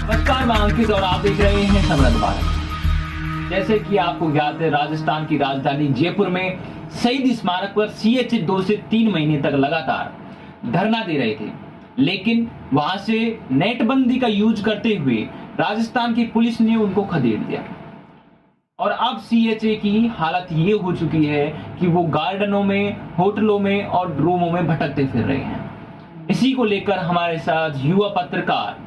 नमस्कार, मैं अंकित और आप देख रहे हैं समृद्ध भारत। जैसे कि आपको ज्ञात है, राजस्थान की राजधानी जयपुर में शहीद स्मारक पर सीएचए 2 से 3 महीने तक लगातार धरना दे रहे थे, लेकिन वहां से नेटबंदी का यूज करते हुए राजस्थान की पुलिस ने उनको खदेड़ दिया। और अब सीएचए की हालत ये हो चुकी है कि वो गार्डनों में, होटलों में और रूमों में भटकते फिर रहे हैं। इसी को लेकर हमारे साथ युवा पत्रकार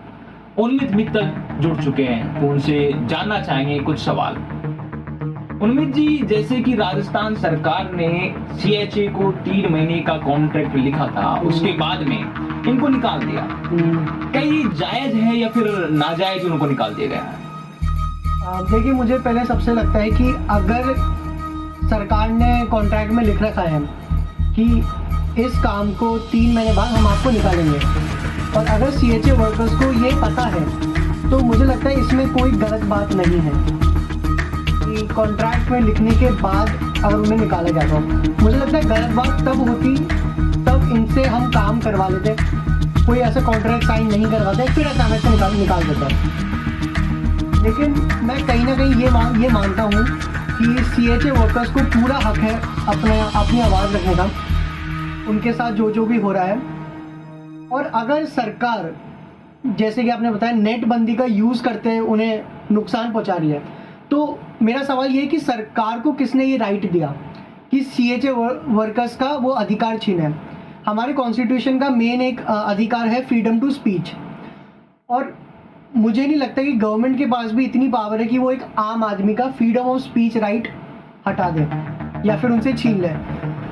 उन्मित मित्तल जुड़ चुके हैं, तो उनसे जानना चाहेंगे कुछ सवाल। उन्मित जी, जैसे कि राजस्थान सरकार ने सीएचए को 3 महीने का कॉन्ट्रैक्ट लिखा था, उसके बाद में इनको निकाल दिया, क्या ये जायज है या फिर नाजायज उनको निकाल दिया गया है? देखिए, मुझे पहले सबसे लगता है कि अगर सरकार ने कॉन्ट्रैक्ट में लिख रखा है कि इस काम को 3 महीने बाद हम आपको निकालेंगे, और अगर सीएचए वर्कर्स को ये पता है, तो मुझे लगता है इसमें कोई गलत बात नहीं है कि कॉन्ट्रैक्ट में लिखने के बाद अगर उन्हें निकाला जाता हो। मुझे लगता है गलत बात तब होती तब इनसे हम काम करवा लेते, कोई ऐसा कॉन्ट्रैक्ट साइन नहीं करवाते, फिर अचानक से निकाल देता। लेकिन मैं कहीं ना कहीं ये मानता हूँ कि सीएचए वर्कर्स को पूरा हक है अपनी आवाज़ रखने का, उनके साथ जो भी हो रहा है। और अगर सरकार, जैसे कि आपने बताया, नेट बंदी का यूज़ करते हैं उन्हें नुकसान पहुंचा रही है, तो मेरा सवाल ये है कि सरकार को किसने ये राइट दिया कि सीएचए वर्कर्स का वो अधिकार छीने? हमारे कॉन्स्टिट्यूशन का मेन एक अधिकार है फ्रीडम टू स्पीच, और मुझे नहीं लगता कि गवर्नमेंट के पास भी इतनी पावर है कि वो एक आम आदमी का फ्रीडम ऑफ स्पीच राइट हटा दे या फिर उनसे छीन ले।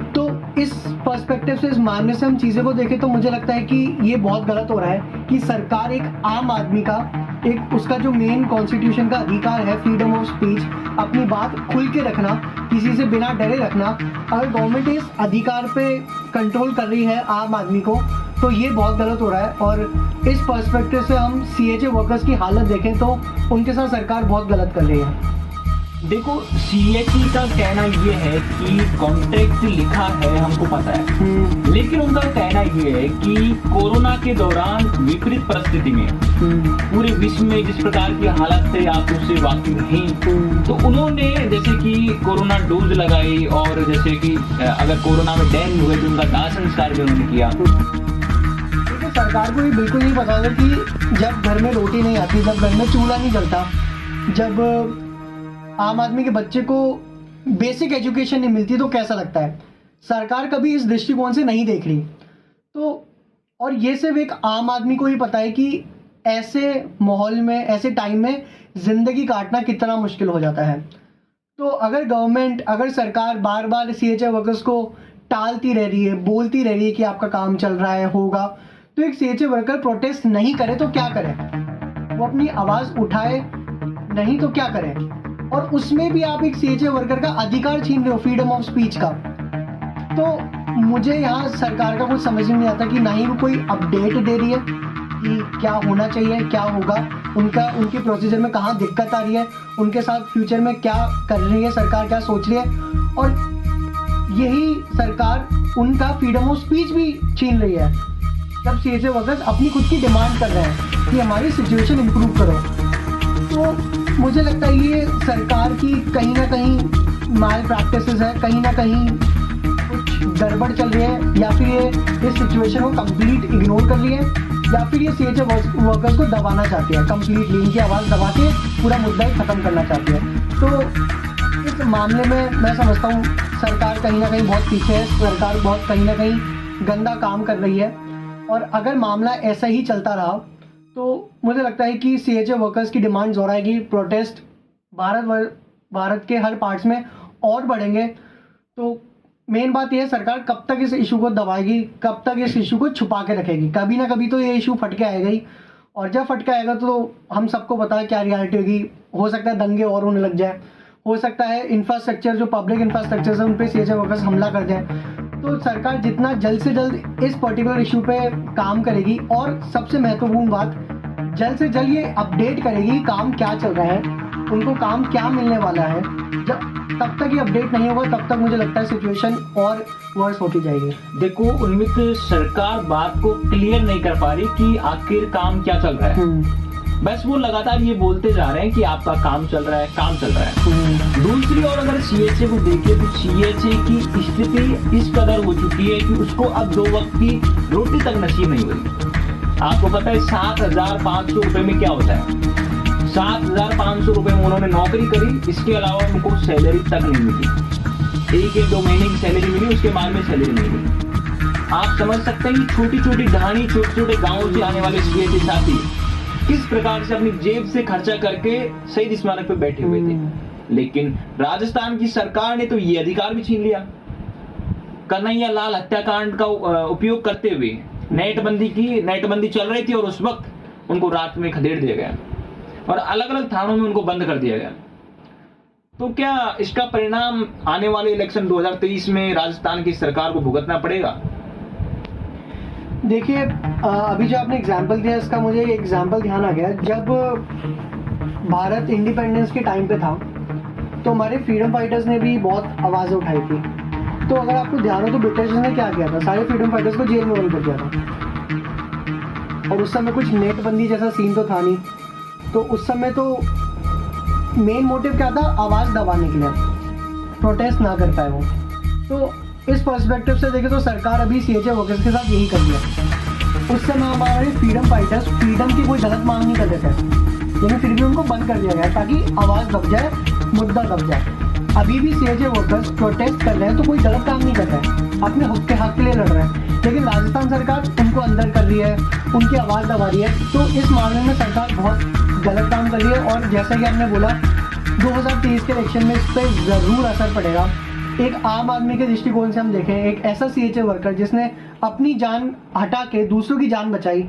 तो इस पर्सपेक्टिव से, इस मामले से हम चीज़ें को देखें तो मुझे लगता है कि ये बहुत गलत हो रहा है कि सरकार एक आम आदमी का, एक उसका जो मेन कॉन्स्टिट्यूशन का अधिकार है फ्रीडम ऑफ स्पीच, अपनी बात खुल के रखना, किसी से बिना डरे रखना, अगर गवर्नमेंट इस अधिकार पे कंट्रोल कर रही है आम आदमी को, तो ये बहुत गलत हो रहा है। और इस पर्सपेक्टिव से हम सीएचए वर्कर्स की हालत देखें तो उनके साथ सरकार बहुत गलत कर रही है। देखो, सीएचए का कहना ये है कि कॉन्ट्रैक्ट लिखा है, हमको पता है, लेकिन उनका कहना ये है कि कोरोना के दौरान विपरीत परिस्थिति में पूरे विश्व में जिस प्रकार की हालत से आप उससे वाकिफ हैं, तो उन्होंने जैसे कि कोरोना डोज लगाई, और जैसे कि अगर कोरोना में डेथ हुए तो उनका दाह संस्कार भी उन्होंने किया। सरकार को ये बिल्कुल नहीं पता था कि जब घर में रोटी नहीं आती, जब घर में चूल्हा नहीं जलता, जब आम आदमी के बच्चे को बेसिक एजुकेशन नहीं मिलती, तो कैसा लगता है। सरकार कभी इस दृष्टिकोण से नहीं देख रही। तो और ये सिर्फ एक आम आदमी को ही पता है कि ऐसे माहौल में, ऐसे टाइम में ज़िंदगी काटना कितना मुश्किल हो जाता है। तो अगर गवर्नमेंट, अगर सरकार बार बार सीएचए वर्कर्स को टालती रह रही है, बोलती रह रही है कि आपका काम चल रहा है, होगा, तो एक सीएचए वर्कर प्रोटेस्ट नहीं करे तो क्या करे? वो अपनी आवाज़ उठाए नहीं तो क्या करे? और उसमें भी आप एक सीएचए वर्कर का अधिकार छीन रहे हो, फ्रीडम ऑफ स्पीच का। तो मुझे यहाँ सरकार का कुछ समझ में नहीं आता कि ना ही वो कोई अपडेट दे रही है कि क्या होना चाहिए, क्या होगा, उनके प्रोसीजर में कहाँ दिक्कत आ रही है, उनके साथ फ्यूचर में क्या कर रही है सरकार, क्या सोच रही है। और यही सरकार उनका फ्रीडम ऑफ स्पीच भी छीन रही है जब सीएचए वर्कर्स अपनी खुद की डिमांड कर रहे हैं कि हमारी सिचुएशन इम्प्रूव करो। तो मुझे लगता है ये सरकार की कहीं ना कहीं माल प्रैक्टिसेस है, कहीं ना कहीं कुछ गड़बड़ चल रही है, या फिर ये इस सिचुएशन को कंप्लीट इग्नोर कर रही है, या फिर ये सीएचए वर्कर्स को दबाना चाहती है, कंप्लीटली इनकी आवाज़ दबा के पूरा मुद्दा ही ख़त्म करना चाहती है। तो इस मामले में मैं समझता हूँ सरकार कहीं ना कहीं बहुत पीछे है, सरकार बहुत कहीं ना कहीं गंदा काम कर रही है। और अगर मामला ऐसा ही चलता रहा तो मुझे लगता है कि सीएचए वर्कर्स की डिमांड दोहराएगी, प्रोटेस्ट भारत के हर पार्ट्स में और बढ़ेंगे। तो मेन बात यह है, सरकार कब तक इस इशू को दबाएगी, कब तक इस इशू को छुपा के रखेगी। कभी ना कभी तो ये इशू फट के आएगा ही, और जब फट के आएगा तो हम सबको पता है क्या रियलिटी होगी। हो सकता है दंगे और होने लग जाए, हो सकता है इंफ्रास्ट्रक्चर, जो पब्लिक इंफ्रास्ट्रक्चर है, उन पर सीएचए वर्कर्स हमला कर जाए। तो सरकार जितना जल्द से जल्द इस पर्टिकुलर इशू पे काम करेगी, और सबसे महत्वपूर्ण बात, जल्द से जल्द ये अपडेट करेगी काम क्या चल रहा है, उनको काम क्या मिलने वाला है। जब तब तक ये अपडेट नहीं होगा, तब तक मुझे लगता है सिचुएशन और वर्स होती जाएगी। देखो उन्मित, सरकार बात को क्लियर नहीं कर पा रही कि आखिर काम क्या चल रहा है। बस वो लगातार ये बोलते जा रहे हैं कि आपका काम चल रहा है, काम चल रहा है। दूसरी ओर अगर सीएचए को देखें तो सीएचए की स्थिति इस कदर हो चुकी है कि उसको अब 2 वक्त की रोटी तक नसीब नहीं हुई। आपको पता है 7,500 रुपए में क्या होता है? 7,500 रुपए में उन्होंने नौकरी करी, इसके अलावा उनको सैलरी तक नहीं मिली। 1-2 महीने की सैलरी मिली, उसके बाद में सैलरी नहीं मिली। आप समझ सकते हैं कि छोटी छोटी ढाणी, छोटे छोटे गाँव से आने वाले सीएचए साथी किस प्रकार से अपनी जेब से खर्चा करके शहीद स्मारक पे बैठे हुए थे। लेकिन राजस्थान की सरकार ने तो ये अधिकार भी छीन लिया। कन्हैया लाल हत्याकांड का उपयोग करते हुए नेटबंदी चल रही थी और उस वक्त उनको रात में खदेड़ दिया गया और अलग अलग थानों में उनको बंद कर दिया गया। तो क्या इसका परिणाम आने वाले इलेक्शन 2023 में राजस्थान की सरकार को भुगतना पड़ेगा? देखिए, अभी जो आपने एग्जाम्पल दिया, इसका मुझे एक एग्जाम्पल ध्यान आ गया। जब भारत इंडिपेंडेंस के टाइम पे था तो हमारे फ्रीडम फाइटर्स ने भी बहुत आवाज़ें उठाई थी। तो अगर आपको ध्यान हो तो ब्रिटिशर्स ने क्या किया था, सारे फ्रीडम फाइटर्स को जेल में बंद कर दिया था। और उस समय कुछ नेटबंदी जैसा सीन तो था नहीं। तो उस समय तो मेन मोटिव क्या था, आवाज़ दबाने के लिए, प्रोटेस्ट ना कर पाए वो। तो इस पर्सपेक्टिव से देखें तो सरकार अभी सीएचए वर्कर्स के साथ यही कर रही है। उस समय हमारे फ्रीडम फाइटर्स फ्रीडम की कोई गलत मांग नहीं करते थे, लेकिन फिर भी उनको बंद कर दिया गया ताकि आवाज़ दब जाए, मुद्दा दब जाए। अभी भी सीएचए वर्कर्स प्रोटेस्ट कर रहे हैं तो कोई गलत काम नहीं कर रहे हैं, अपने हक के लिए लड़ रहे हैं। लेकिन राजस्थान सरकार उनको अंदर कर रही है, उनकी आवाज़ दबा रही है। तो इस मामले में सरकार बहुत गलत काम कर रही है। और जैसा कि हमने बोला, 2023 के इलेक्शन में इस पर ज़रूर असर पड़ेगा। एक आम आदमी के दृष्टिकोण से हम देखें, एक ऐसा सीएचए वर्कर जिसने अपनी जान हटा के दूसरों की जान बचाई,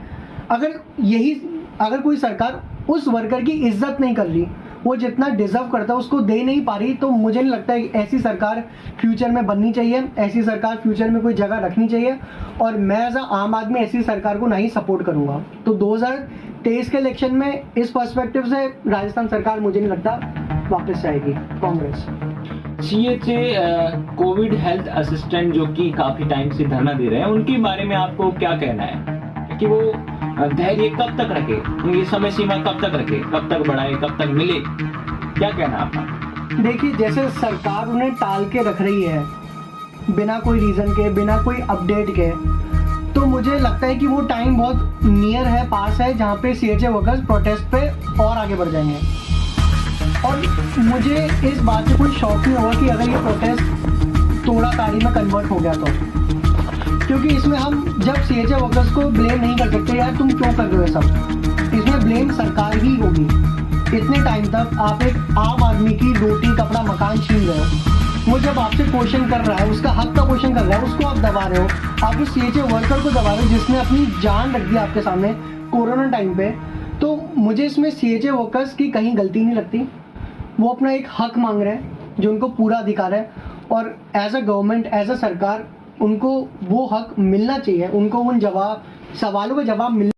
अगर कोई सरकार उस वर्कर की इज्जत नहीं कर रही, वो जितना डिजर्व करता है उसको दे नहीं पा रही, तो मुझे नहीं लगता है कि ऐसी सरकार फ्यूचर में बननी चाहिए। ऐसी सरकार फ्यूचर में कोई जगह रखनी चाहिए और मैं एज आम आदमी ऐसी सरकार को नहीं सपोर्ट करूंगा। तो 2023 के इलेक्शन में इस पर्सपेक्टिव से राजस्थान सरकार मुझे नहीं लगता वापस आएगी, Congress. CHA Covid health assistant जो कि काफी टाइम से धरना दे रहे हैं, उनके बारे में आपको क्या कहना है कि वो धैर्य कब तक रखे, ये समय सीमा कब तक रखे, कब तक बढ़ाए, कब तक मिले, क्या कहना है आपका? देखिए, जैसे सरकार उन्हें टाल के रख रही है बिना कोई रीजन के, बिना कोई अपडेट के, तो मुझे लगता है कि वो टाइम बहुत नियर है, पास है, जहाँ पे सीएचए वर्कर्स प्रोटेस्ट पे और आगे बढ़ जाएंगे। और मुझे इस बात से कोई शौक नहीं होगा कि अगर ये प्रोटेस्ट तोड़ाताड़ी में कन्वर्ट हो गया तो, क्योंकि इसमें हम जब सीएचए वर्कर्स को ब्लेम नहीं कर सकते, यार तुम क्यों कर रहे हो सब, इसमें ब्लेम सरकार ही होगी। इतने टाइम तक आप एक आम आदमी की रोटी, कपड़ा, मकान छीन रहे हो। वो जब आपसे क्वेश्चन कर रहा है, उसका हक का क्वेश्चन कर रहा है, उसको आप दबा रहे हो। आप उस सीएचए वर्कर को दबा रहे हो जिसने अपनी जान रख दी आपके सामने कोरोना टाइम पे। तो मुझे इसमें सीएचए वर्कर्स की कहीं गलती नहीं लगती। वो अपना एक हक मांग रहे हैं जो उनको पूरा अधिकार है, और as a government, as a सरकार, उनको वो हक मिलना चाहिए। उनको उन सवालों का जवाब मिलना